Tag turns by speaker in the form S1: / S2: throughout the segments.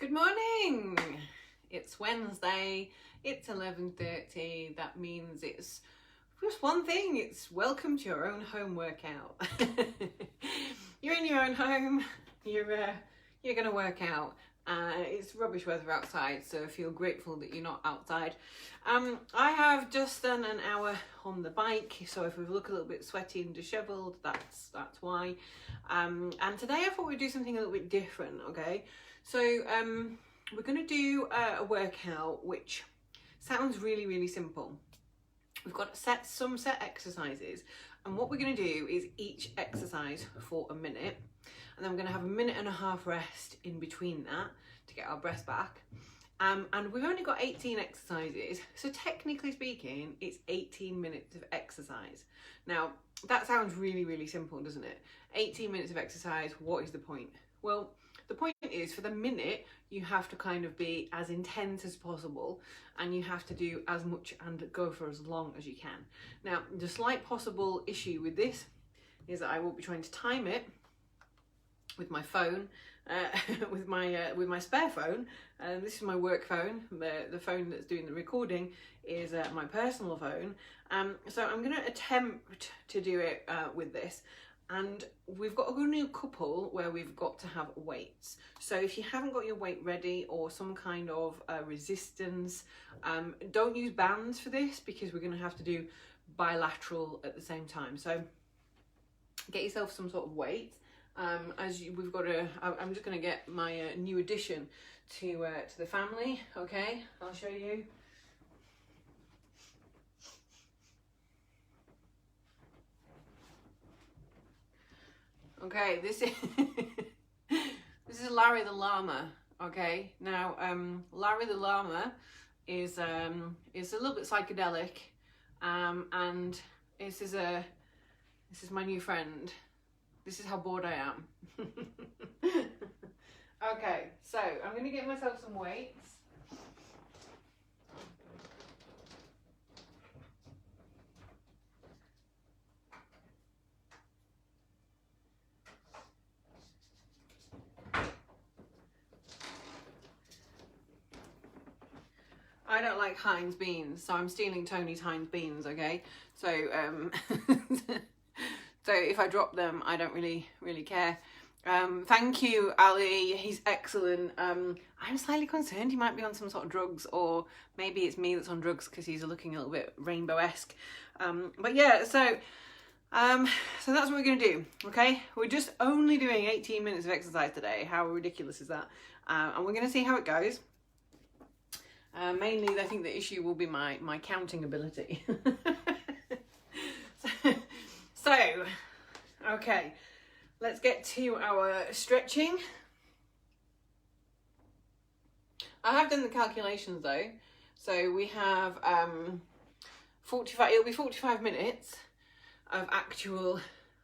S1: Good morning. It's Wednesday. It's 11:30. That means it's just one thing. It's welcome to your own home workout. You're in your own home. You're going to work out. It's rubbish weather outside, so feel grateful that you're not outside. I have just done an hour on the bike, so if we look a little bit sweaty and dishevelled, that's why. And today I thought we'd do something a little bit different. Okay, so we're going to do a workout which sounds really simple. We've got some set exercises, and what we're going to do is each exercise for a minute, and then we're going to have a minute and a half rest in between that to get our breath back. And we've only got 18 exercises, so technically speaking, it's 18 minutes of exercise. Now, that sounds really simple, doesn't it? 18 minutes of exercise, what is the point? Well, the point is, for the minute, you have to kind of be as intense as possible, and you have to do as much and go for as long as you can. Now, the slight possible issue with this is that I will be trying to time it with my phone, with my spare phone. This is my work phone. The phone that's doing the recording is my personal phone. So I'm going to attempt to do it with this. And we've got only a couple where we've got to have weights. So if you haven't got your weight ready or some kind of resistance, don't use bands for this, because we're going to have to do bilateral at the same time. So get yourself some sort of weight. I'm just going to get my new addition to the family. Okay, I'll show you. Okay, this is Larry the llama. Okay, now Larry the llama is a little bit psychedelic, and this is my new friend. This is how bored I am. Okay, so I'm going to get myself some weights. I don't like Heinz beans, so I'm stealing Tony's Heinz beans, okay? So, so if I drop them, I don't really care. Thank you, Ali. He's excellent. I'm slightly concerned he might be on some sort of drugs, or maybe it's me that's on drugs because he's looking a little bit rainbow-esque. But yeah, so that's what we're going to do, okay? We're just only doing 18 minutes of exercise today. How ridiculous is that? And we're going to see how it goes. Mainly, I think the issue will be my counting ability. So, okay, let's get to our stretching. I have done the calculations though. So we have 45. It'll be 45 minutes of actual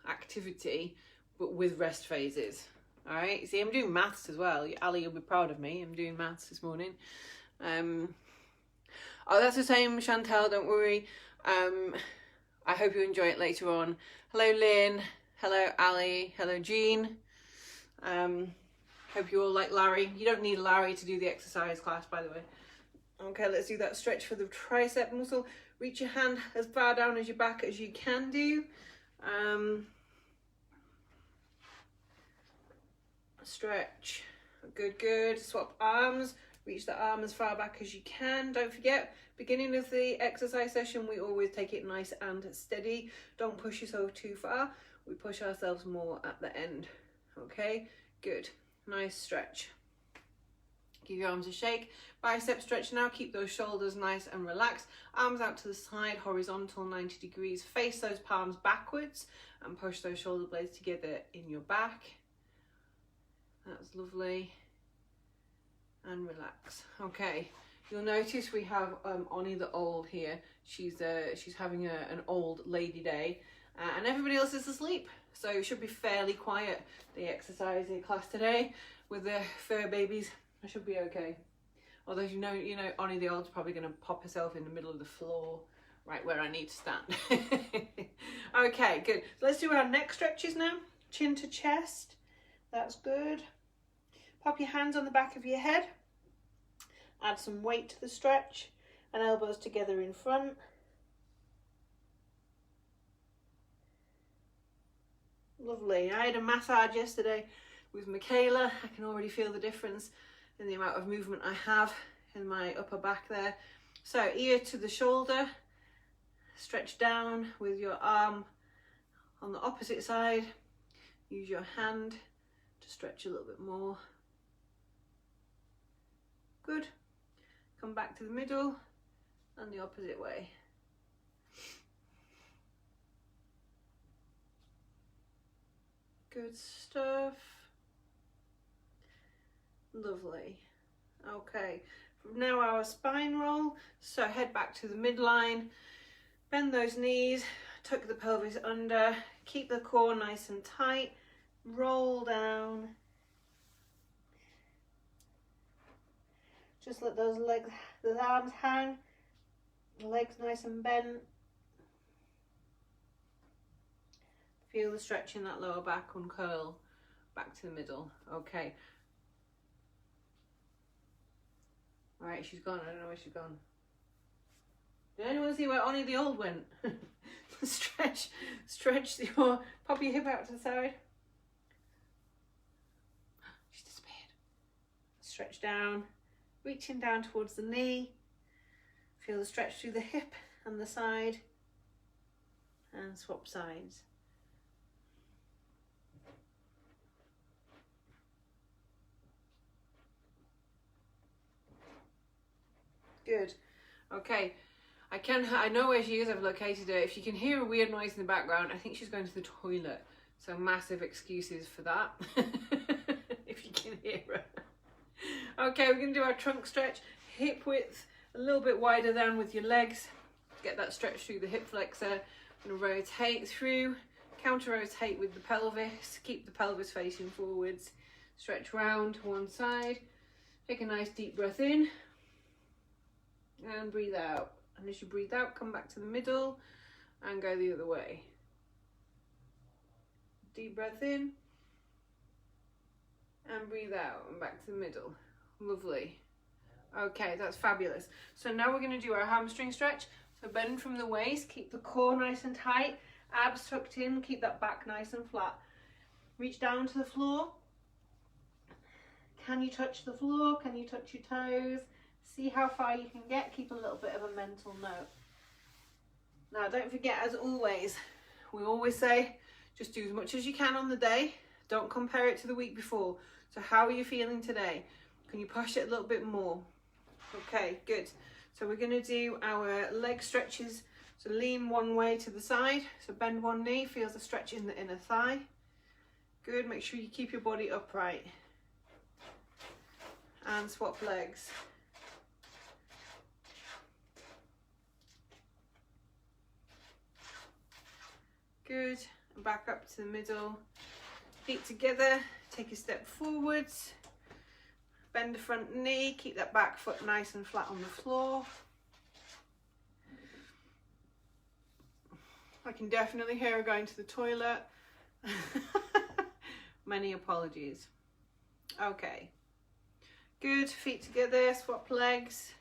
S1: activity, but with rest phases. All right. See, I'm doing maths as well. Ali, you'll be proud of me. I'm doing maths this morning. Oh, that's the same, Chantal, don't worry. I hope you enjoy it later on. Hello, Lynn. Hello, Ali. Hello, Jean. Hope you all like Larry. You don't need Larry to do the exercise class, by the way. Okay, let's do that stretch for the tricep muscle. Reach your hand as far down as your back as you can do. Stretch. Good. Swap arms. Reach the arm as far back as you can. Don't forget, beginning of the exercise session, we always take it nice and steady. Don't push yourself too far. We push ourselves more at the end. Okay, good. Nice stretch. Give your arms a shake. Bicep stretch now. Keep those shoulders nice and relaxed. Arms out to the side, horizontal 90 degrees. Face those palms backwards and push those shoulder blades together in your back. That's lovely. And relax. Okay, you'll notice we have Oni the old here. She's having an old lady day, and everybody else is asleep, so it should be fairly quiet, the exercise class today with the fur babies. I should be okay. Although you know Oni the old's probably going to pop herself in the middle of the floor, right where I need to stand. Okay, good. So let's do our neck stretches now. Chin to chest. That's good.
S2: Pop your hands on the back of your head. Add some weight to the stretch and elbows together in front. Lovely. I had a massage yesterday with Michaela. I can already feel the difference in the amount of movement I have in my upper back there. So ear to the shoulder, stretch down with your arm on the opposite side. Use your hand to stretch a little bit more. Good. Come back to the middle and the opposite way. Good stuff. Lovely. Okay, from now our spine roll. So head back to the midline, bend those knees, tuck the pelvis under, keep the core nice and tight, roll down. Just let those legs, those arms hang, legs nice and bent. Feel the stretch in that lower back, uncurl back to the middle. Okay. All right, she's gone. I don't know where she's gone. Did anyone see where Oni the old went? Stretch your, pop your hip out to the side. She's disappeared. Stretch down, reaching down towards the knee. Feel the stretch through the hip and the side. And swap sides. Good. Okay. I know where she is. I've located her. If you can hear a weird noise in the background, I think she's going to the toilet. So massive excuses for that. If you can hear her. Okay, we're going to do our trunk stretch. Hip width a little bit wider than with your legs. Get that stretch through the hip flexor. I'm going to rotate through. Counter rotate with the pelvis. Keep the pelvis facing forwards. Stretch round to one side. Take a nice deep breath in. And breathe out. And as you breathe out, come back to the middle and go the other way. Deep breath in and breathe out and back to the middle. Lovely. Okay, that's fabulous. So now we're going to do our hamstring stretch. So bend from the waist, keep the core nice and tight, abs tucked in, keep that back nice and flat. Reach down to the floor. Can you touch the floor? Can you touch your toes? See how far you can get. Keep a little bit of a mental note. Now, don't forget, as always, we always say, just do as much as you can on the day. Don't compare it to the week before. So how are you feeling today? Can you push it a little bit more? Okay, good. So we're going to do our leg stretches. So lean one way to the side. So bend one knee, feels the stretch in the inner thigh. Good, make sure you keep your body upright. And swap legs. Good, and back up to the middle. Feet together, take a step forwards. Bend the front knee, keep that back foot nice and flat on the floor. I can definitely hear her going to the toilet. Many apologies. Okay. Good, feet together, swap legs.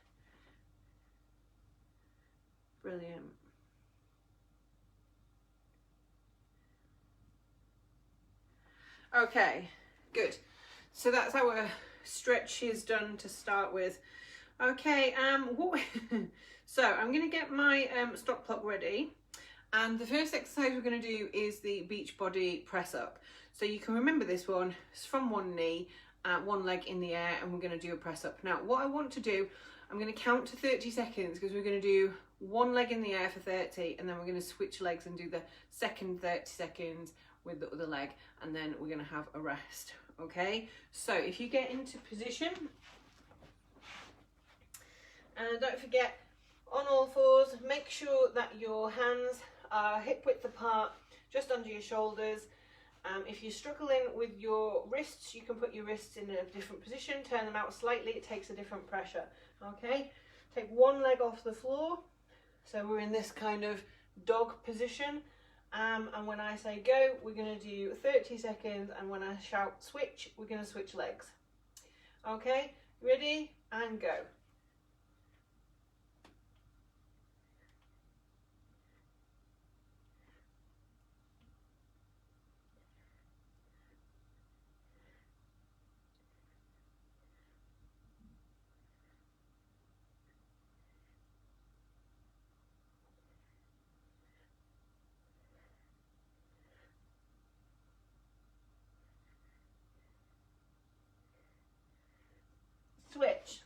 S2: Brilliant. Okay, good. So that's our stretches done to start with. Okay, so I'm going to get my stop clock ready, and the first exercise we're going to do is the beach body press up. So you can remember this one. It's from one knee, one leg in the air, and we're going to do a press up. Now what I want to do, I'm going to count to 30 seconds because we're going to do one leg in the air for 30, and then we're going to switch legs and do the second 30 seconds with the other leg, and then we're going to have a rest. Okay, so if you get into position, and don't forget, on all fours, make sure that your hands are hip width apart, just under your shoulders. If you're struggling with your wrists, you can put your wrists in a different position, turn them out slightly, it takes a different pressure. Okay, take one leg off the floor, so we're in this kind of dog position. And when I say go, we're going to do 30 seconds, and when I shout switch, we're going to switch legs. Okay, ready and go. Switch.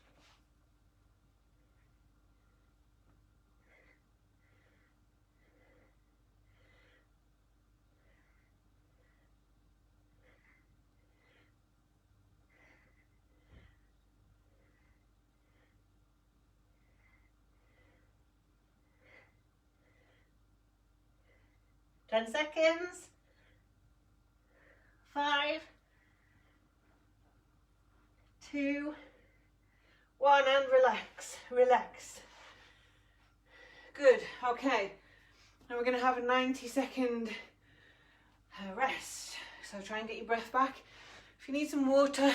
S2: Ten seconds. 5, 2, 1, and relax, relax. Good, okay. Now we're going to have a 90-second rest. So try and get your breath back. If you need some water,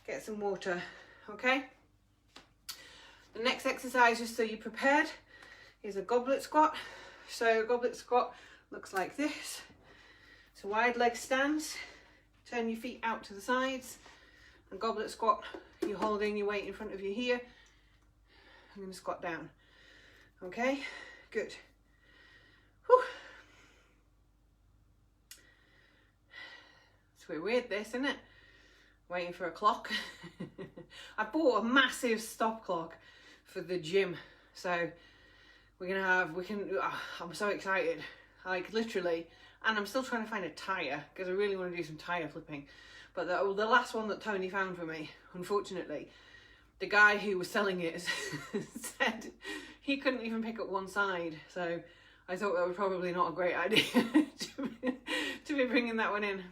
S2: get some water, okay? The next exercise, just so you're prepared, is a goblet squat. So goblet squat looks like this. It's a wide leg stance. Turn your feet out to the sides. And goblet squat, you're holding your weight in front of you here. I'm going to squat down. Okay, good. Whew. It's a bit weird this, isn't it? Waiting for a clock. I bought a massive stop clock for the gym. So I'm so excited. Like literally. And I'm still trying to find a tyre because I really want to do some tyre flipping. But the last one that Tony found for me, unfortunately, the guy who was selling it said he couldn't even pick up one side. So I thought that was probably not a great idea to be bringing that one in.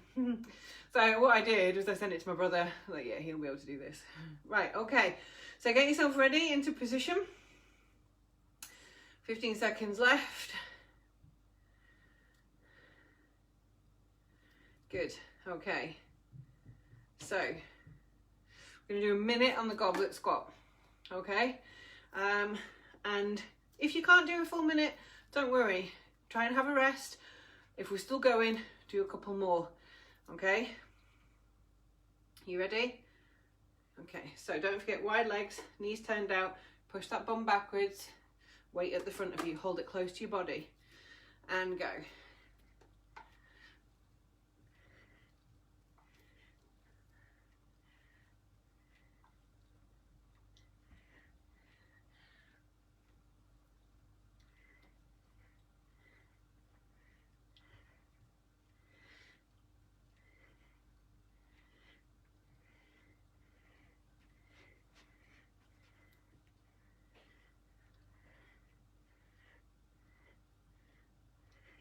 S2: So what I did was I sent it to my brother. Like, yeah, he'll be able to do this. Right, okay. So get yourself ready into position. 15 seconds left. Good, okay. So, we're going to do a minute on the goblet squat, okay? And if you can't do a full minute, don't worry. Try and have a rest. If we're still going, do a couple more, okay? You ready? Okay, so don't forget wide legs, knees turned out, push that bum backwards, weight at the front of you, hold it close to your body, and go.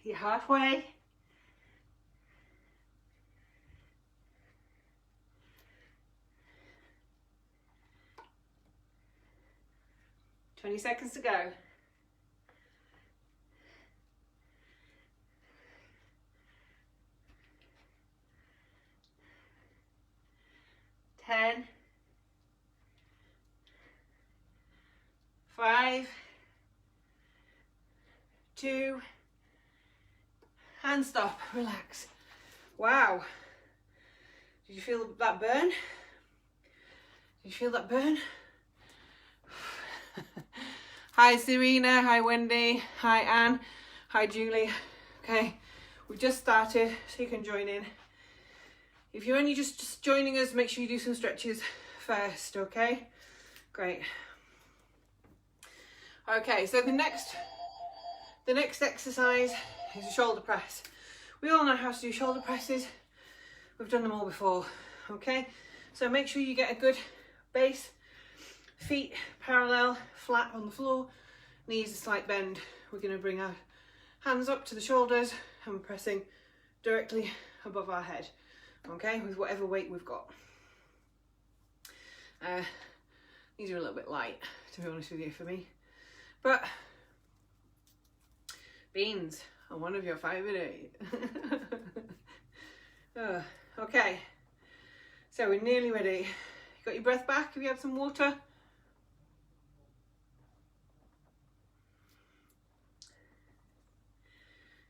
S2: You're halfway. Twenty seconds to go. 10, 5, 2, and stop, relax. Wow. Did you feel that burn? Did you feel that burn? Hi Serena, hi Wendy, hi Anne, hi Julie. Okay, we've just started, so you can join in. If you're only just joining us, make sure you do some stretches first, okay? Great. Okay, so the next exercise is a shoulder press. We all know how to do shoulder presses. We've done them all before, okay? So make sure you get a good base, feet parallel, flat on the floor, knees a slight bend. We're gonna bring our hands up to the shoulders and pressing directly above our head, okay, with whatever weight we've got. These are a little bit light, to be honest with you, for me. But beans are one of your favourite. Okay, so we're nearly ready. Got your breath back? Have you had some water?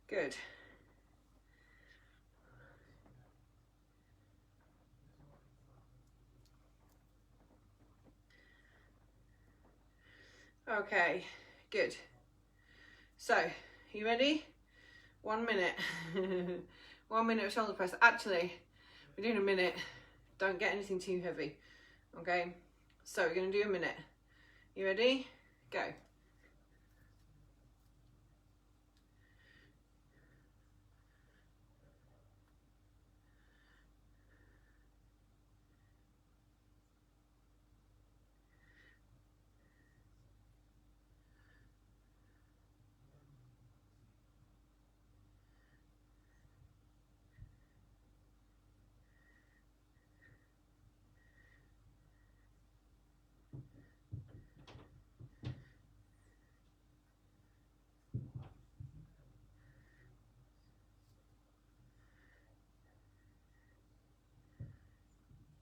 S2: Good. Okay, good. So, you ready? 1 minute. 1 minute of shoulder press. Actually, we're doing a minute. Don't get anything too heavy. Okay, so we're going to do a minute. You ready? Go.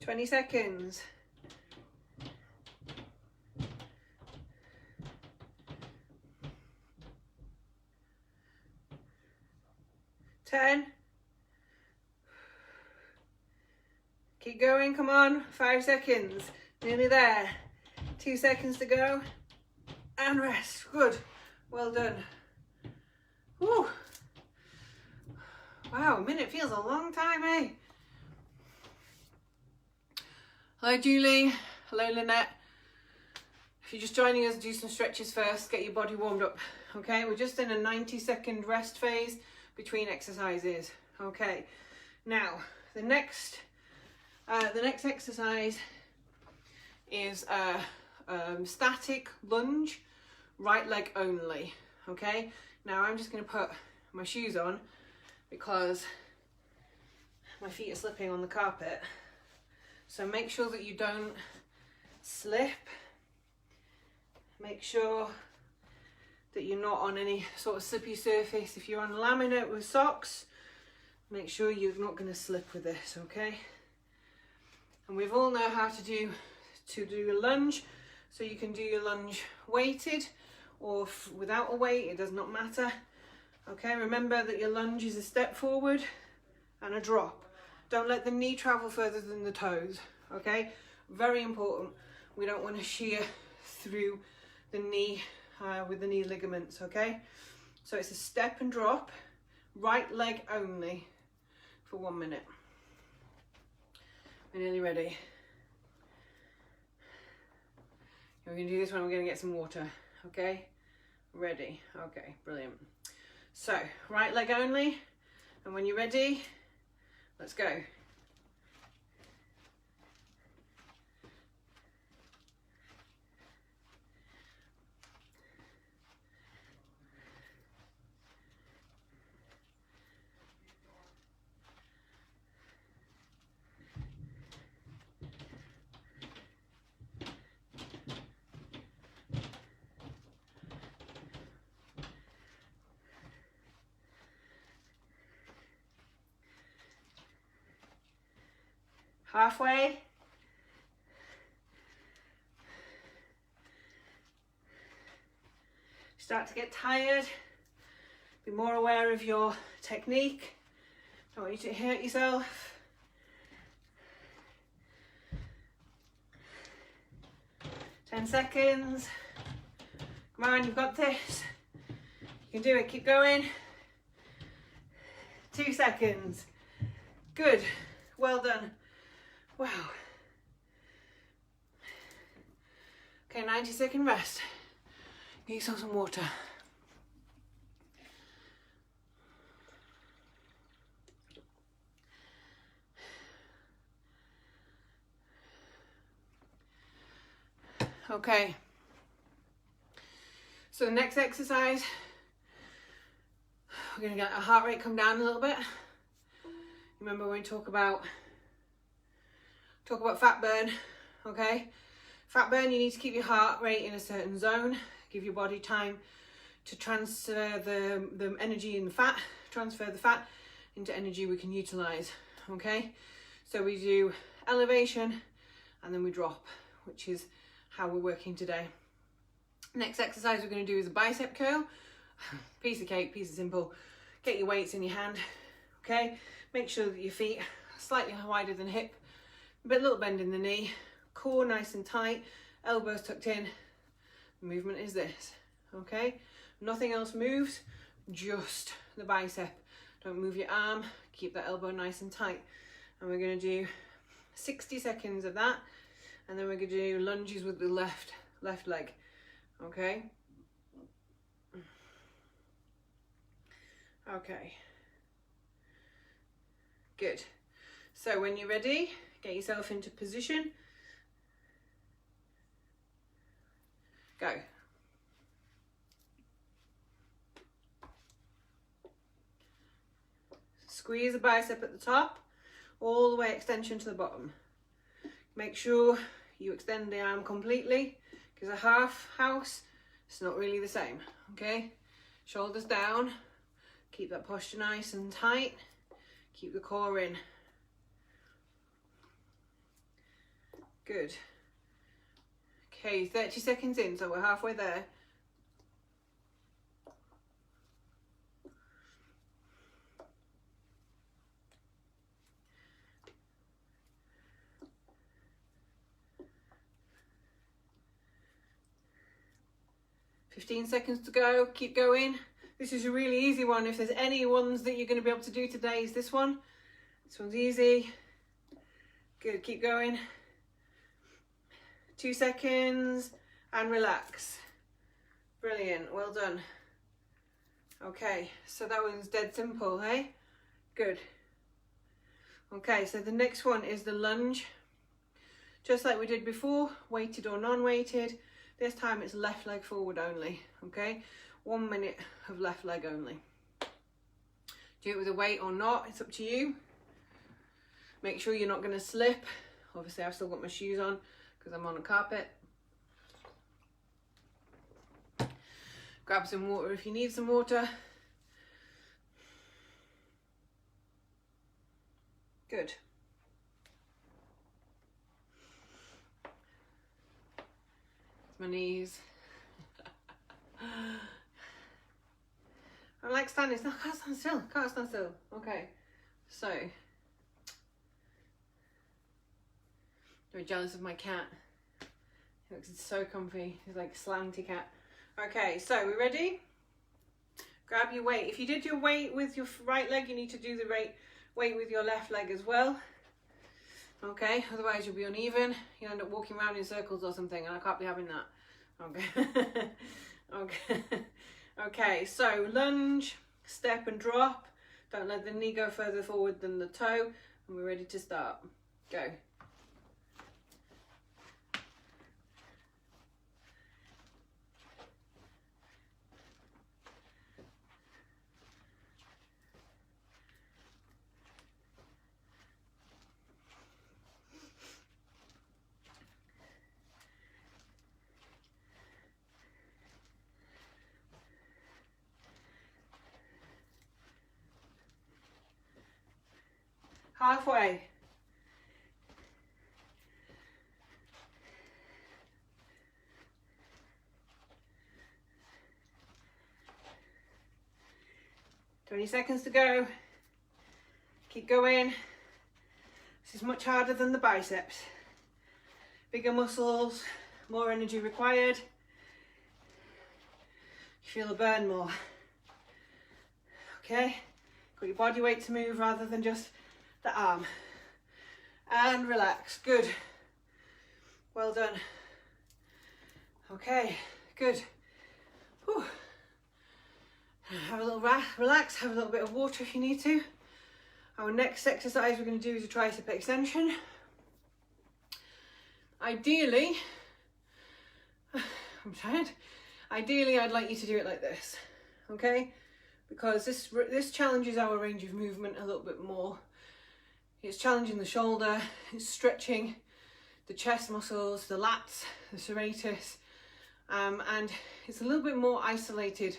S2: Twenty seconds. 10. Keep going, come on. 5 seconds. Nearly there. 2 seconds to go. And rest. Good. Well done. Whew. Wow, a minute feels a long time, eh? Hello, Julie. Hello, Lynette. If you're just joining us, do some stretches first. Get your body warmed up. Okay, we're just in a 90-second rest phase between exercises. Okay, now the next exercise is a static lunge, right leg only. Okay, now I'm just going to put my shoes on because my feet are slipping on the carpet. So make sure that you don't slip. Make sure that you're not on any sort of slippy surface. If you're on laminate with socks, make sure you're not going to slip with this, okay? And we've all know how to do a lunge, so you can do your lunge weighted or without a weight, it does not matter. Okay, remember that your lunge is a step forward and a drop. Don't let the knee travel further than the toes, okay? Very important. We don't want to shear through the knee with the knee ligaments, okay? So it's a step and drop, right leg only for 1 minute. We're nearly ready. We're going to do this one, we're going to get some water, okay? Ready, okay, brilliant. So, right leg only, and when you're ready, let's go. Halfway. Start to get tired. Be more aware of your technique. Don't want you to hurt yourself. Ten seconds. Come on, you've got this. You can do it, keep going. 2 seconds. Good, well done. Wow. Okay, 90-second rest. Get yourself some water. Okay. So the next exercise, we're going to get our heart rate come down a little bit. Remember when we talk about fat burn, okay? Fat burn, you need to keep your heart rate in a certain zone, give your body time to transfer the energy in the fat, transfer the fat into energy we can utilize, okay? So we do elevation
S1: and then we drop, which is how we're working today. Next exercise we're going to do is a bicep curl. Piece of cake, piece of simple. Get your weights in your hand, okay? Make sure that your feet are slightly wider than hip, a little bend in the knee, core nice and tight, elbows tucked in. The movement is this, okay? Nothing else moves, just the bicep. Don't move your arm, keep that elbow nice and tight. And we're going to do 60 seconds of that, and then we're going to do lunges with the left leg, okay? Okay, good. So when you're ready, get yourself into position. Go. Squeeze the bicep at the top, all the way extension to the bottom. Make sure you extend the arm completely, because a half house, it's not really the same, okay? Shoulders down, keep that posture nice and tight, keep the core in. Good. Okay, 30 seconds in, so we're halfway there. Fifteen seconds to go, keep going. This is a really easy one. If there's any ones that you're going to be able to do today, is this one. This one's easy. Good, keep going. 2 seconds and relax. Brilliant, well done. Okay, so that one's dead simple, hey? Good. Okay, so the next one is the lunge. Just like we did before, weighted or non-weighted. This time it's left leg forward only, okay? 1 minute of left leg only. Do it with a weight or not, it's up to you. Make sure you're not going to slip. Obviously I've still got my shoes on because I'm on a carpet. Grab some water if you need some water. Good. My knees. I like standing still. Can't stand still. Can't stand still. Okay. So, very jealous of my cat. He looks so comfy. He's like a slanty cat. Okay, so we ready? Grab your weight. If you did your weight with your right leg, you need to do the weight with your left leg as well. Okay, otherwise you'll be uneven. You'll end up walking around in circles or something, and I can't be having that. Okay. Okay. Okay, so lunge, step and drop. Don't let the knee go further forward than the toe. And we're ready to start. Go. Halfway. "20 seconds to go. Keep going. This is much harder than the biceps. Bigger muscles, more energy required. You feel the burn more. Okay? Got your body weight to move rather than just the arm. And relax. Good. Well done. Okay, good. Whew. Have a little relax, have a little bit of water if you need to. Our next exercise we're going to do is a tricep extension. Ideally, I'm tired. Ideally, I'd like you to do it like this, okay? Because this challenges our range of movement a little bit more. It's challenging the shoulder, it's stretching the chest muscles, the lats, the serratus, and it's a little bit more isolated.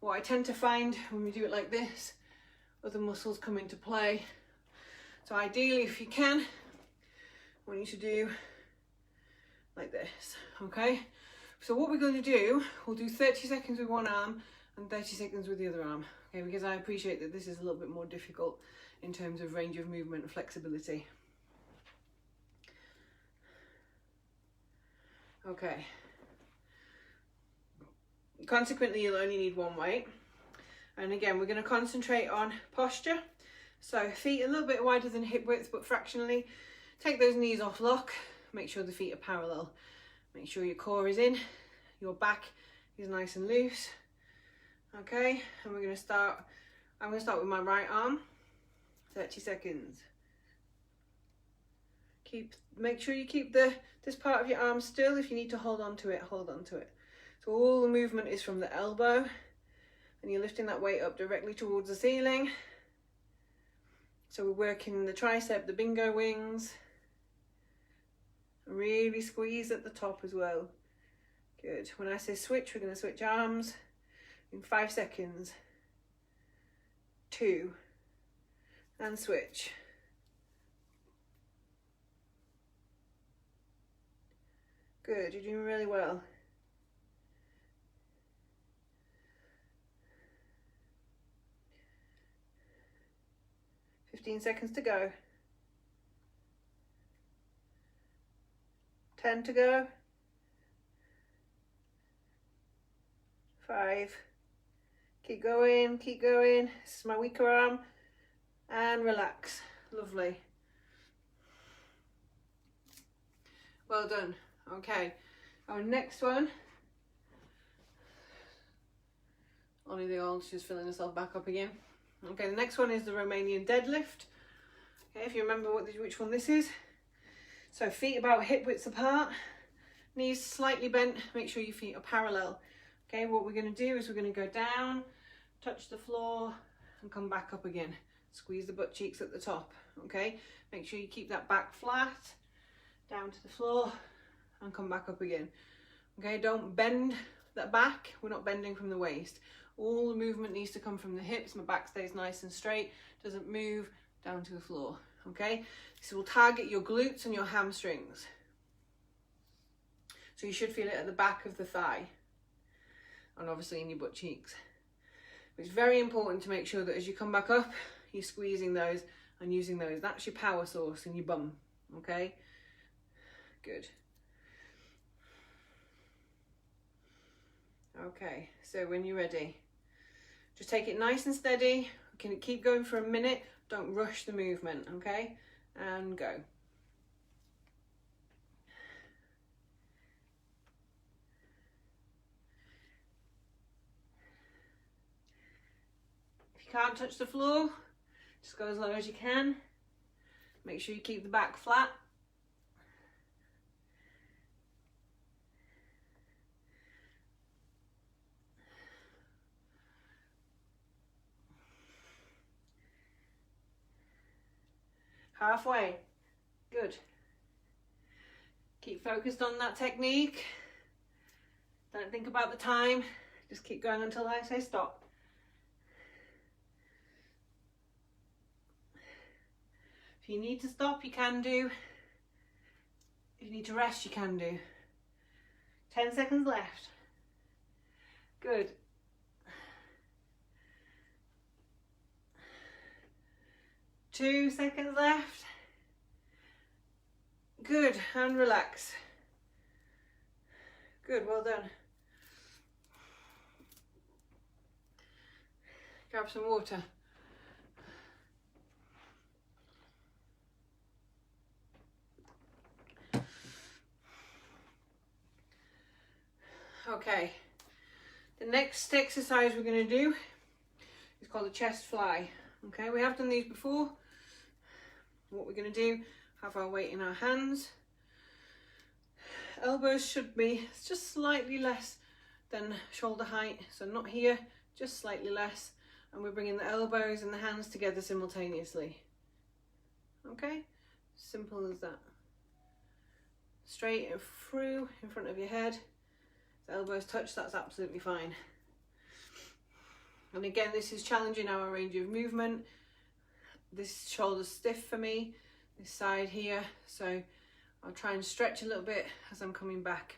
S1: What I tend to find when we do it like this, other muscles come into play. So ideally, if you can, I want you to do
S2: like this, okay? So what we're going to do, we'll do 30 seconds with one arm and 30 seconds with the other arm, okay? Because I appreciate that this is a little bit more difficult in terms of range of movement and flexibility. Okay. Consequently, you'll only need one weight. And again, we're going to concentrate on posture. So feet a little bit wider than hip width, but fractionally. Take those knees off lock. Make sure the feet are parallel. Make sure your core is in. Your back is nice and loose. Okay, and we're going to start. I'm going to start with my right arm. 30 seconds. Make sure you keep this part of your arm still. If you need to hold on to it, hold on to it. So all the movement is from the elbow, and you're lifting that weight up directly towards the ceiling. So we're working the tricep, the bingo wings. Really squeeze at the top as well. Good. When I say switch, we're going to switch arms in 5 seconds. 2, and switch. Good, you're doing really well. $15 seconds to go. 10 to go. 5. Keep going, keep going. This is my weaker arm. And relax. Lovely. Well done. Okay. Our next one. Only the old, she's filling herself back up again. Okay, the next one is the Romanian deadlift. Okay, if you remember which one this is. So feet about hip width apart, knees slightly bent, make sure your feet are parallel. Okay, what we're going to do is we're going to go down, touch the floor, and come back up again. Squeeze the butt cheeks at the top, okay? Make sure you keep that back flat, down to the floor, and come back up again. Okay, don't bend that back, we're not bending from the waist. All the movement needs to come from the hips, my back stays nice and straight, doesn't move down to the floor, okay? This will target your glutes and your hamstrings. So you should feel it at the back of the thigh, and obviously in your butt cheeks. But it's very important to make sure that as you come back up, you're squeezing those and using those. That's your power source in your bum, okay? Good. Okay, so when you're ready, just take it nice and steady. We can keep going for a minute. Don't rush the movement, okay? And go. If you can't touch the floor, just go as low as you can. Make sure you keep the back flat. Halfway. Good. Keep focused on that technique. Don't think about the time. Just keep going until I say stop. If you need to stop, you can do. If you need to rest, you can do. 10 seconds left. Good. Two seconds left. Good, and relax. Good, well done. Grab some water. Okay, the next exercise we're going to do is called a chest fly. Okay, we have done these before. What we're going to do, have our weight in our hands. Elbows should be just slightly less than shoulder height, so not here, just slightly less. And we're bringing the elbows and the hands together simultaneously. Okay, simple as that. Straight and through in front of your head. The elbows touch, that's absolutely fine. And again, this is challenging our range of movement. This shoulder's stiff for me, this side here, so I'll try and stretch a little bit as I'm coming back.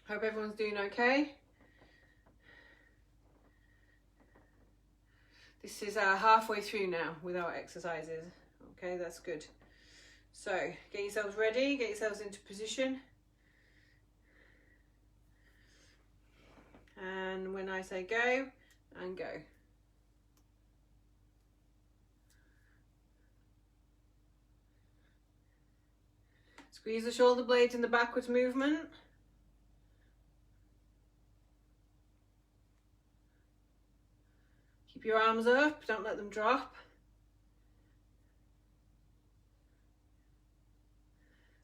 S2: Hope everyone's doing okay. This is halfway through now with our exercises. Okay, that's good. So get yourselves ready, get yourselves into position. And when I say go, and go. Squeeze the shoulder blades in the backwards movement. Keep your arms up, don't let them drop.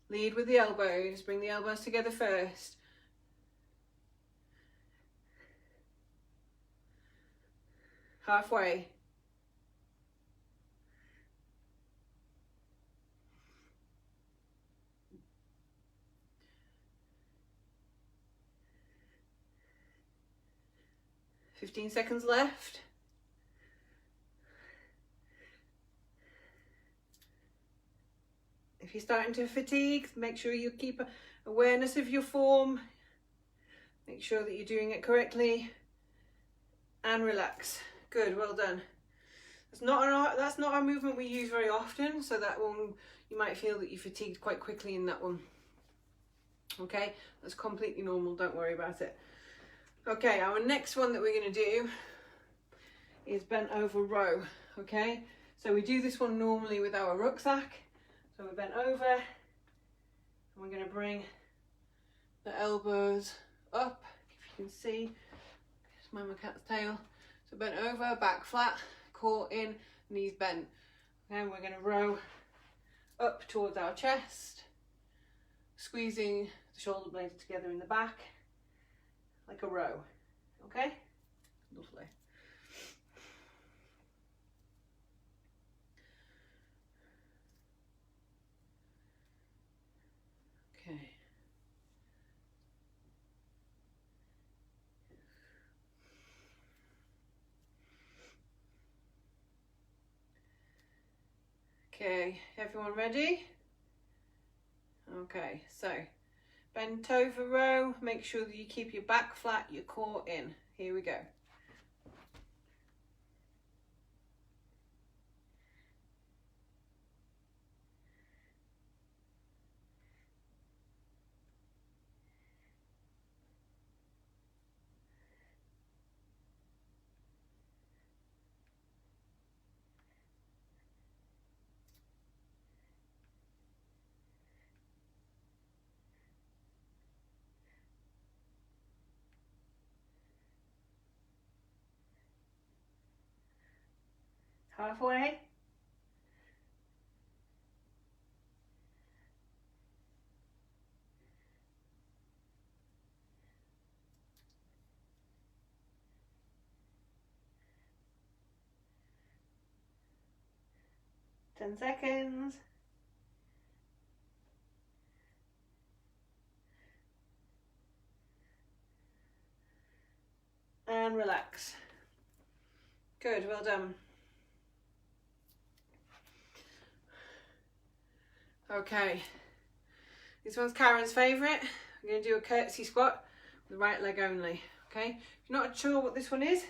S2: Lead with the elbows, bring the elbows together first. Halfway. "15 seconds left. If you're starting to fatigue, make sure you keep awareness of your form. Make sure that you're doing it correctly. And relax. Good, well done. That's not our movement we use very often, so that one, you might feel that you fatigued quite quickly in that one. Okay, that's completely normal, don't worry about it. Okay, our next one that we're going to do is bent over row. Okay, so we do this one normally with our rucksack. So we're bent over, and we're going to bring the elbows up, if you can see. It's my cat's tail. So bent over, back flat, core in, knees bent. Then we're going to row up towards our chest, squeezing the shoulder blades together in the back, like a row. Okay? Lovely. Okay. Okay, everyone ready? Okay, so bent over row, make sure that you keep your back flat, your core in. Here we go. Halfway. Ten seconds. And relax. Good, well done. Okay, this one's Karen's favourite. We're going to do a curtsy squat with the right leg only. Okay, if you're not sure what this one is,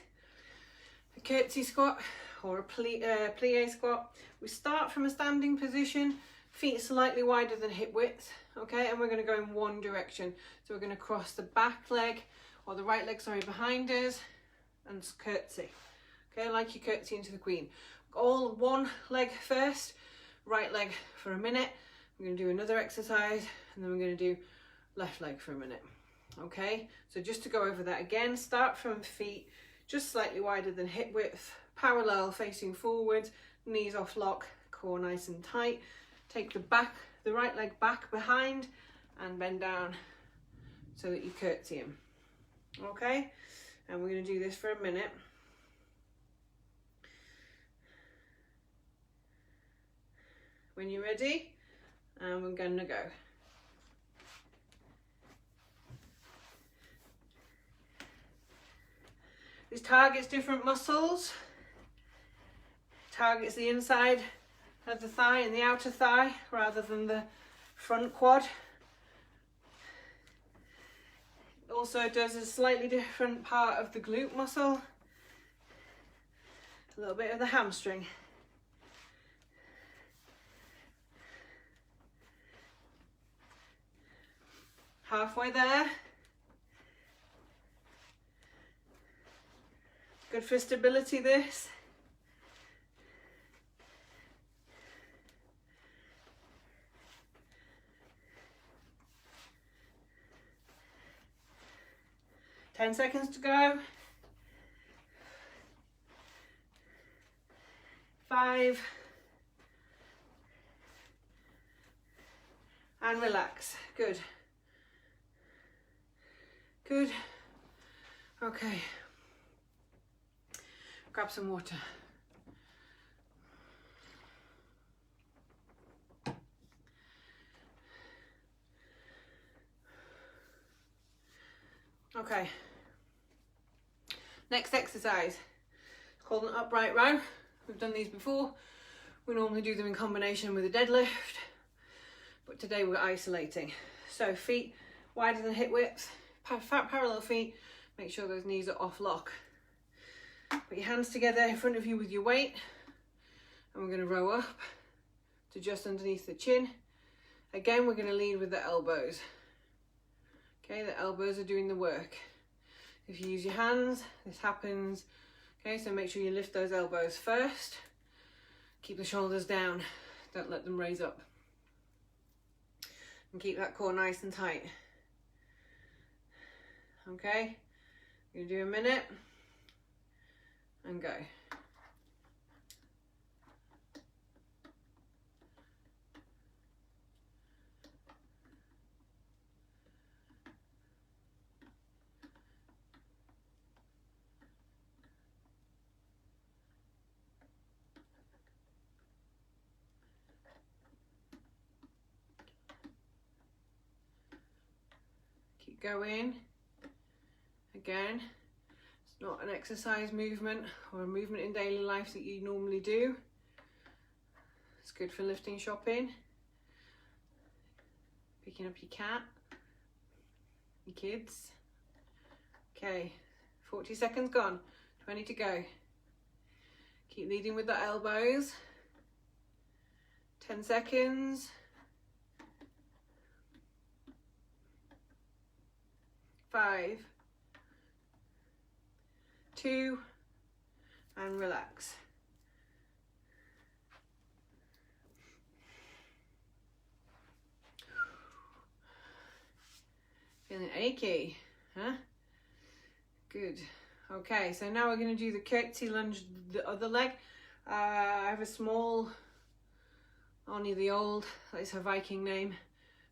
S2: a curtsy squat or a plie squat, we start from a standing position, feet slightly wider than hip width. Okay, and we're going to go in one direction. So we're going to cross the back leg, or the right leg, sorry, behind us, and curtsy. Okay, like you curtsy into the Queen. All one leg first, right leg for a minute. We're going to do another exercise, and then we're going to do left leg for a minute. Okay, so just to go over that again, start from feet just slightly wider than hip width, parallel facing forwards, knees off lock, core nice and tight. Take the right leg back behind and bend down so that you curtsy him. Okay, and we're going to do this for a minute. When you're ready, and we're going to go. This targets different muscles, targets the inside of the thigh and the outer thigh rather than the front quad. Also does a slightly different part of the glute muscle, a little bit of the hamstring. Halfway there. Good for stability, this. 10 seconds to go. 5. And relax. Good. Good. Okay. Grab some water. Okay. Next exercise. It's called an upright row. We've done these before. We normally do them in combination with a deadlift, but today we're isolating. So feet wider than hip width, parallel feet. Make sure those knees are off lock. Put your hands together in front of you with your weight, and we're going to row up to just underneath the chin. Again, we're going to lead with the elbows. Okay, the elbows are doing the work. If you use your hands, this happens. Okay, so make sure you lift those elbows first. Keep the shoulders down, don't let them raise up. And keep that core nice and tight. Okay, you're going to do a minute. And go. Keep going. Again. Not an exercise movement or a movement in daily life that you normally do. It's good for lifting shopping, picking up your cat, your kids. Okay, 40 seconds gone, 20 to go. Keep leading with the elbows. 10 seconds. 5, 2, and relax. Feeling achy, huh? Good. Okay, so now we're going to do the curtsy lunge, the other leg. I have a small, Arnie the Old, that's her Viking name,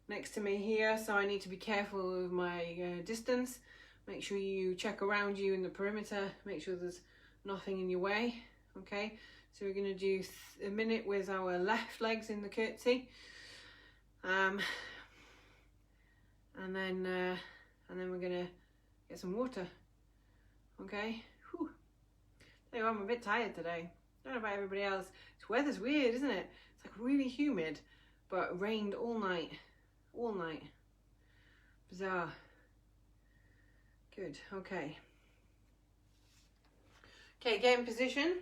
S2: next to me here, so I need to be careful with my distance. Make sure you check around you in the perimeter, make sure there's nothing in your way. Okay, so we're going to do a minute with our left legs in the curtsy, and then we're going to get some water. Okay, whew. Tell you what, I'm a bit tired today. I don't know about everybody else. This weather's weird, isn't it? It's like really humid, but it rained all night. All night. Bizarre. Good, okay. Okay, get in position.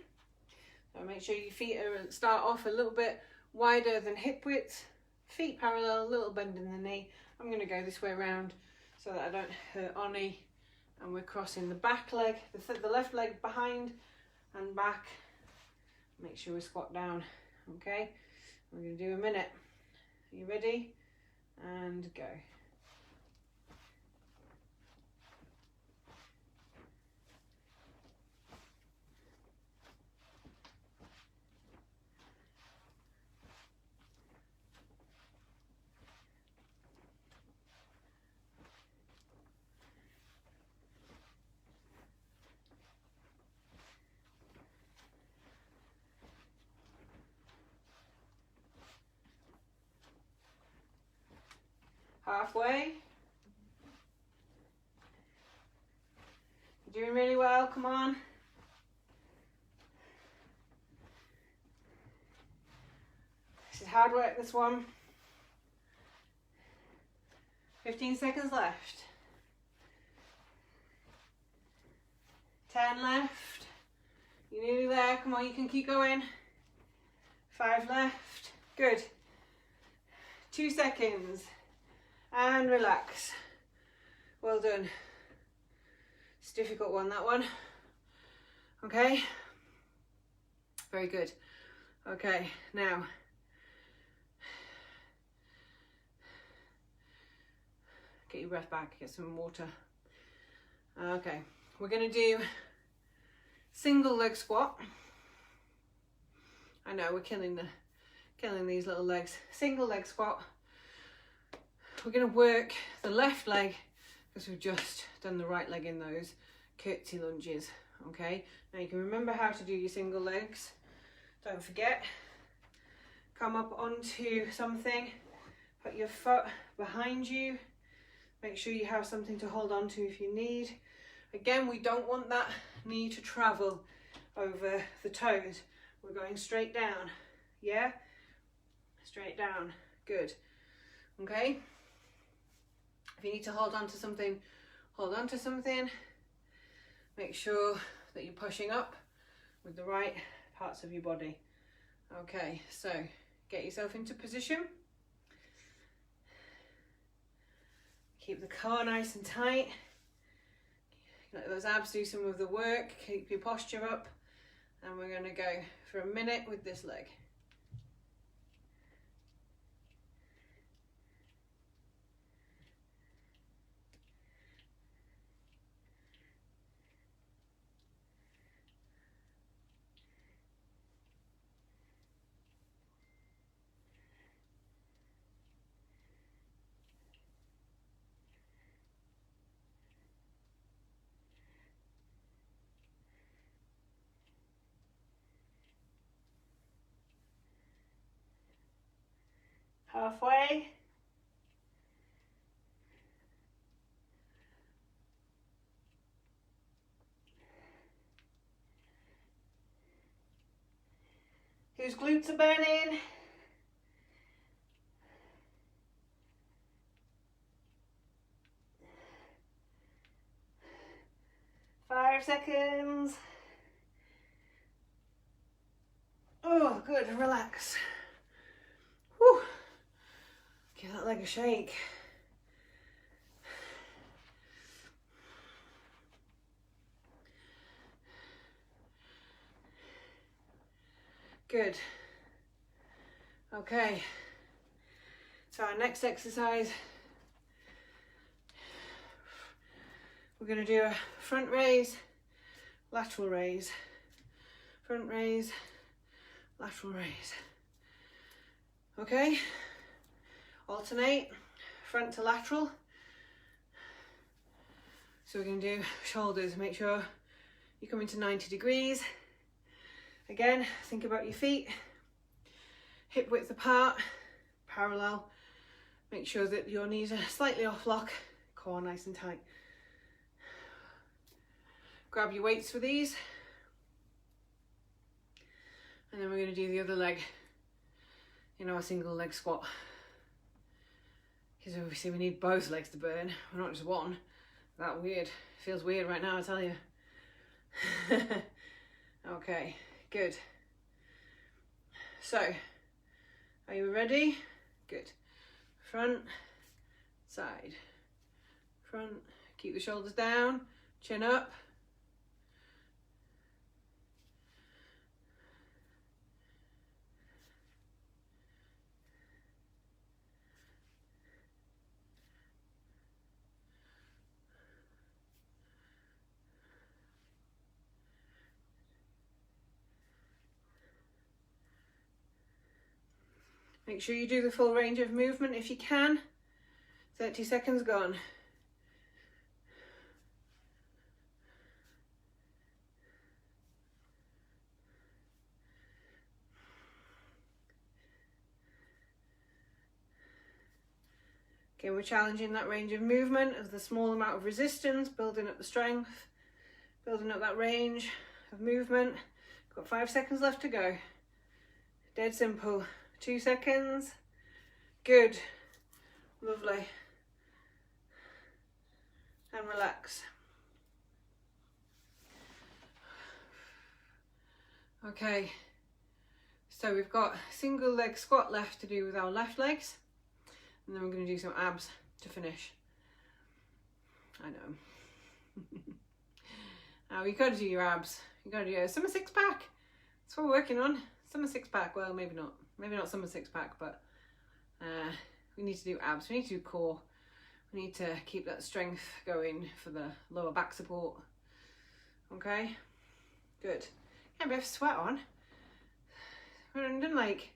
S2: So make sure your feet start off a little bit wider than hip width. Feet parallel, a little bend in the knee. I'm going to go this way around so that I don't hurt Arnie. And we're crossing the back leg, the left leg behind and back. Make sure we squat down. Okay, we're going to do a minute. Are you ready? And go. Halfway. You're doing really well, come on. hard work, this one. 15 seconds left. 10 left. You're nearly there. Come on, you can keep going. 5 left. Good. 2 seconds. And relax. Well done. It's a difficult one, that one. Okay. Very good. Okay, now. Get your breath back, get some water. Okay, we're gonna do single leg squat. I know we're killing these little legs. Single leg squat. We're gonna work the left leg because we've just done the right leg in those curtsy lunges. Okay, now you can remember how to do your single legs. Don't forget. Come up onto something, put your foot behind you. Make sure you have something to hold on to if you need. Again, we don't want that knee to travel over the toes. We're going straight down. Yeah? Straight down. Good. Okay? If you need to hold on to something, hold on to something. Make sure that you're pushing up with the right parts of your body. Okay, so get yourself into position. Keep the core nice and tight. Let those abs do some of the work. Keep your posture up. And we're going to go for a minute with this leg. Halfway. Whose glutes are burning? Five seconds. Oh, good, relax. Whew. Give that leg a shake. Good. Okay. So our next exercise, we're going to do a front raise, lateral raise, front raise, lateral raise. Okay, alternate front to lateral. So we're going to do shoulders. Make sure you come into 90 degrees. Again, think about your feet, hip width apart, parallel. Make sure that your knees are slightly off lock, core nice and tight. Grab your weights for these. And then we're going to do the other leg in our single leg squat. Because obviously we need both legs to burn, not just one. That weird. Feels weird right now, I tell you. Okay, good. So, are you ready? Good. Front, side, front. Keep the shoulders down, chin up. Make sure you do the full range of movement if you can. 30 seconds gone. Okay, we're challenging that range of movement as the small amount of resistance, building up the strength, building up that range of movement. Got 5 seconds left to go. Dead simple. 2 seconds. Good. Lovely. And relax. Okay, so we've got single leg squat left to do with our left legs, and then we're going to do some abs to finish. I know. Now you got to do your abs. You got to do a summer six pack. That's what we're working on. Summer six pack. Well, maybe not. Maybe not summer six pack, but we need to do abs. We need to do core. We need to keep that strength going for the lower back support. Okay, good. Get a bit of sweat on. We've done like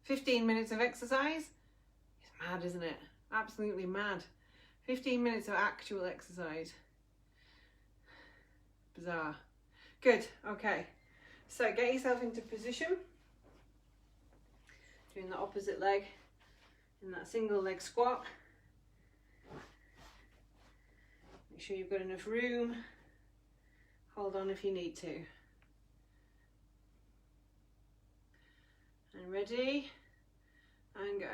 S2: 15 minutes of exercise. It's mad, isn't it? Absolutely mad. 15 minutes of actual exercise. Bizarre. Good, okay. So get yourself into position. Doing the opposite leg in that single leg squat. Make sure you've got enough room. Hold on if you need to. And ready, and go.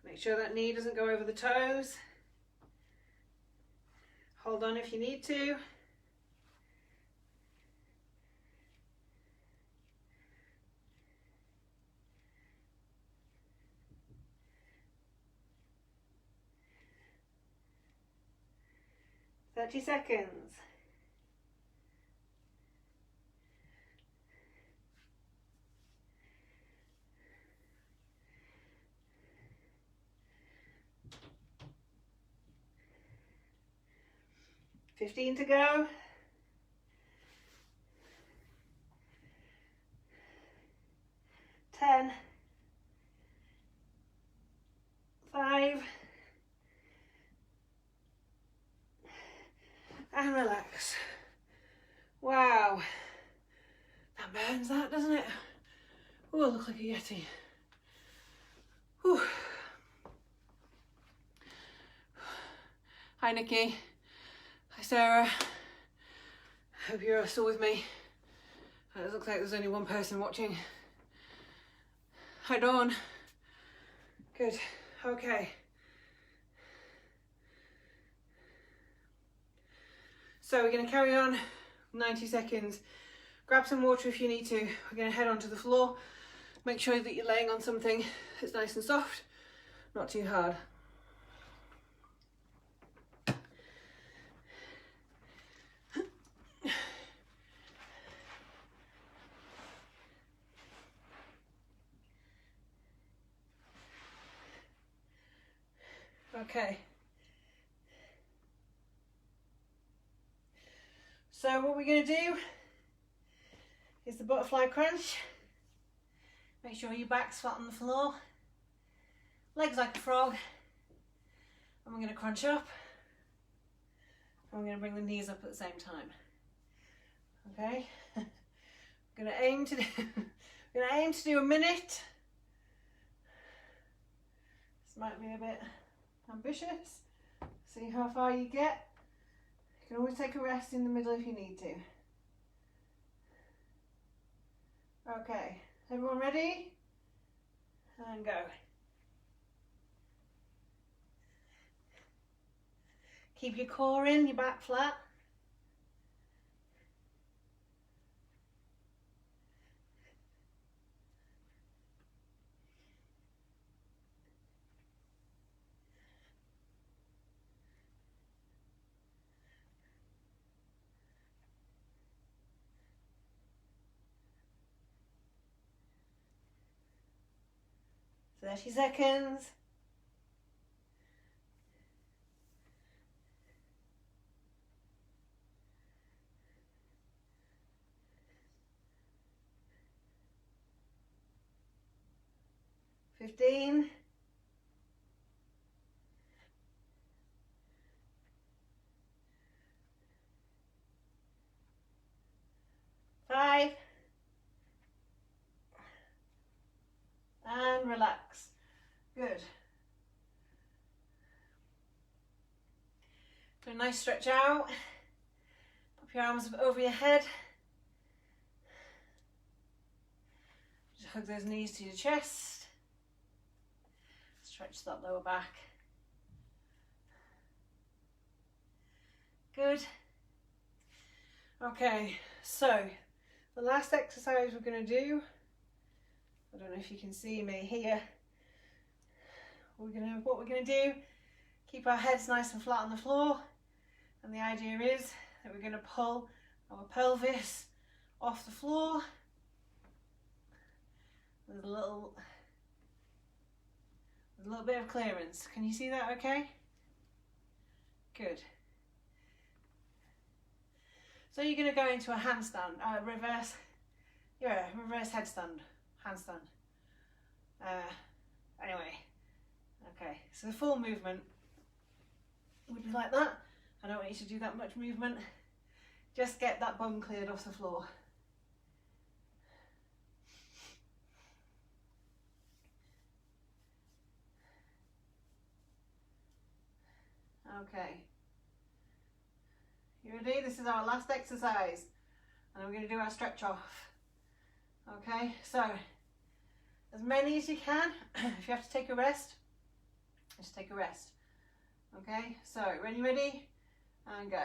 S2: Make sure that knee doesn't go over the toes. Hold on if you need to. Thirty seconds. $15 to go. 10, 5, and relax. Wow, that burns that, doesn't it? Oh, it looks like a Yeti. Whew. Hi Nikki. Hi Sarah. Hope you're still with me. It looks like there's only one person watching. Hi Dawn. Good. Okay. So we're going to carry on 90 seconds. Grab some water if you need to. We're going to head onto the floor. Make sure that you're laying on something that's nice and soft, not too hard. Okay. So what we're going to do is the butterfly crunch. Make sure your back's flat on the floor, legs like a frog, and we're going to crunch up, and we're going to bring the knees up at the same time. Okay. I'm going to aim to do a minute. This might be a bit ambitious. See how far you get. You can always take a rest in the middle if you need to. Okay, everyone ready? And go. Keep your core in, your back flat. So 30 seconds. $15. 5. And relax. Good. So a nice stretch out. Pop your arms over your head. Just hug those knees to your chest. Stretch that lower back. Good. Okay, so the last exercise we're going to do, I don't know if you can see me here, what we're going to do, keep our heads nice and flat on the floor, and the idea is that we're going to pull our pelvis off the floor with a little bit of clearance. Can you see that okay? Good. So you're going to go into a handstand, reverse headstand, handstand. Anyway, okay, so the full movement would be like that. I don't want you to do that much movement. Just get that bum cleared off the floor. Okay. You ready? This is our last exercise, and we're going to do our stretch off. Okay, so as many as you can. If you have to take a rest, just take a rest. Okay, so ready, and go.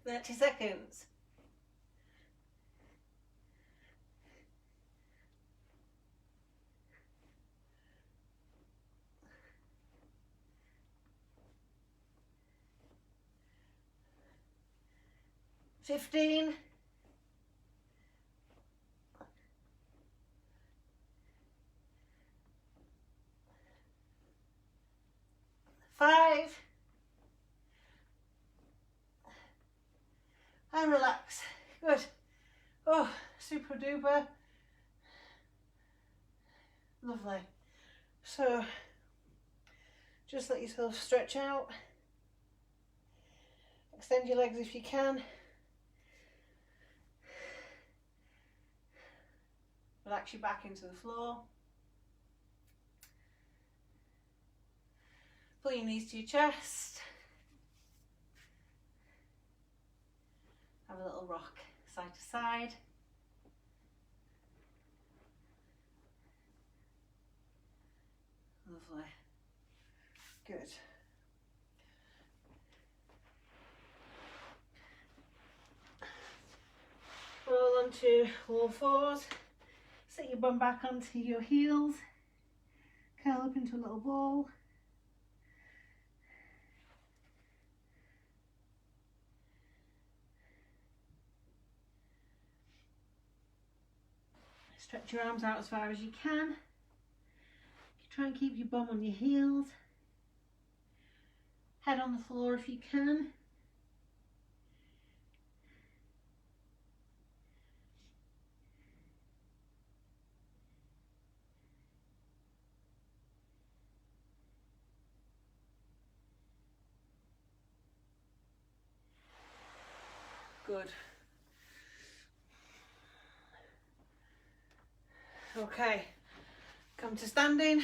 S2: Thirty seconds. $15. 5. And relax. Good. Oh, super duper. Lovely. So just let yourself stretch out. Extend your legs if you can. Relax your back into the floor. Pull your knees to your chest. Have a little rock side to side. Lovely. Good. Roll onto all fours. Set your bum back onto your heels. Curl up into a little ball. Stretch your arms out as far as you can. Try and keep your bum on your heels. Head on the floor if you can. Good. Okay, come to standing,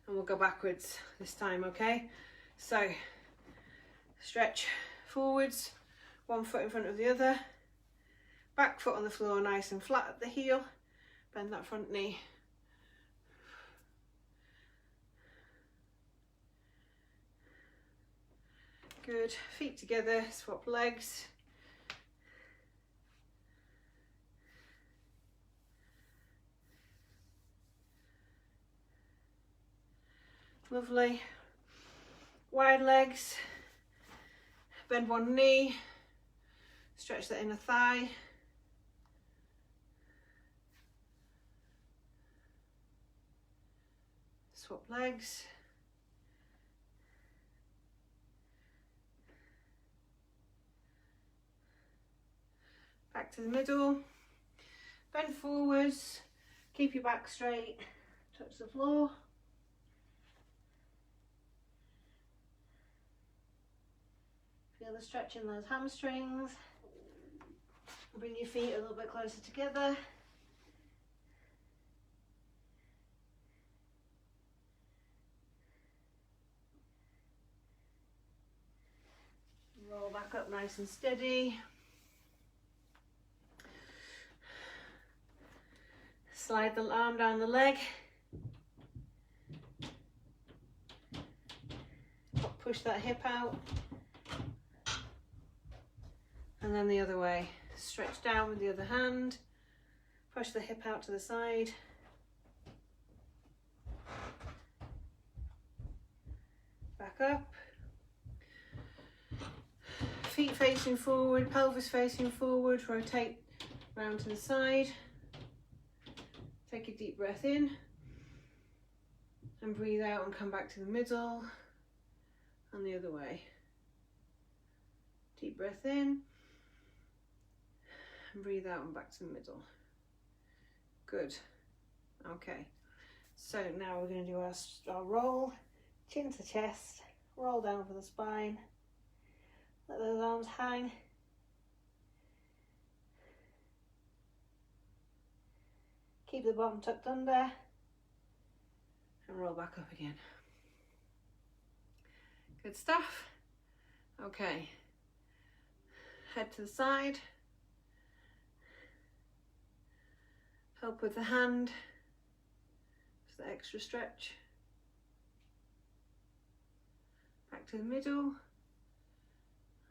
S2: and we'll go backwards this time, okay? So, stretch forwards, one foot in front of the other, back foot on the floor nice and flat at the heel, bend that front knee. Good, feet together, swap legs. Lovely. Wide legs, bend one knee, stretch the inner thigh. Swap legs. back to the middle, bend forwards, keep your back straight, touch the floor. Feel the stretch in those hamstrings. Bring your feet a little bit closer together. Roll back up nice and steady. Slide the arm down the leg. Push that hip out. And then the other way. Stretch down with the other hand. Push the hip out to the side. Back up. Feet facing forward, pelvis facing forward, rotate round to the side. Take a deep breath in and breathe out and come back to the middle and the other way. Deep breath in and breathe out and back to the middle. Good. Okay, so now we're going to do our roll, chin to chest, roll down for the spine. Let those arms hang. Keep the bottom tucked under and roll back up again. Good stuff. Okay, head to the side. Help with the hand, just the extra stretch. Back to the middle.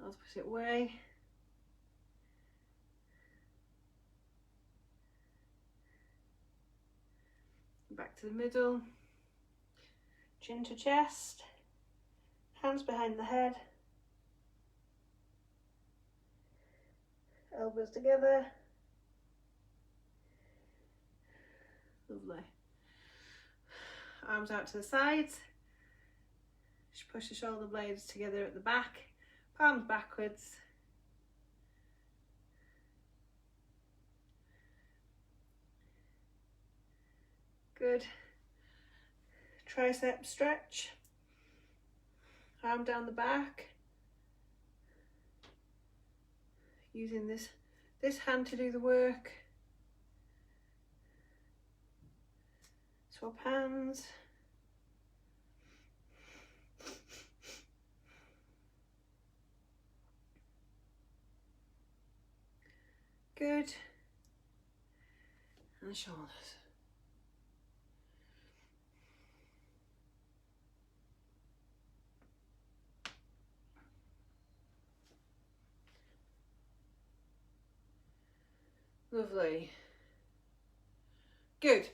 S2: Opposite way. Back to the middle. Chin to chest. Hands behind the head. Elbows together. Lovely. Arms out to the sides. Just push the shoulder blades together at the back. Palms backwards. Good. Tricep stretch. Arm down the back. Using this hand to do the work. Swap hands. Good. And the shoulders. Lovely. Good.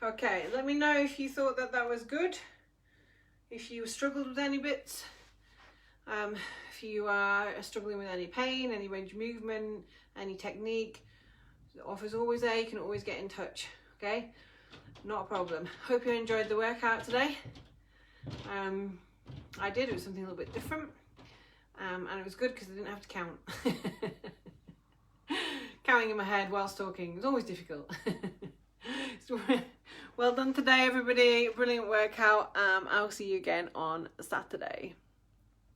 S2: Okay, let me know if you thought that was good. If you struggled with any bits. If you are struggling with any pain, any range of movement, any technique, the offer's always there. You can always get in touch, okay? Not a problem. Hope you enjoyed the workout today. I did. It was something a little bit different. And it was good because I didn't have to count. Counting in my head whilst talking is always difficult. So, well done today, everybody. Brilliant workout. I'll see you again on Saturday.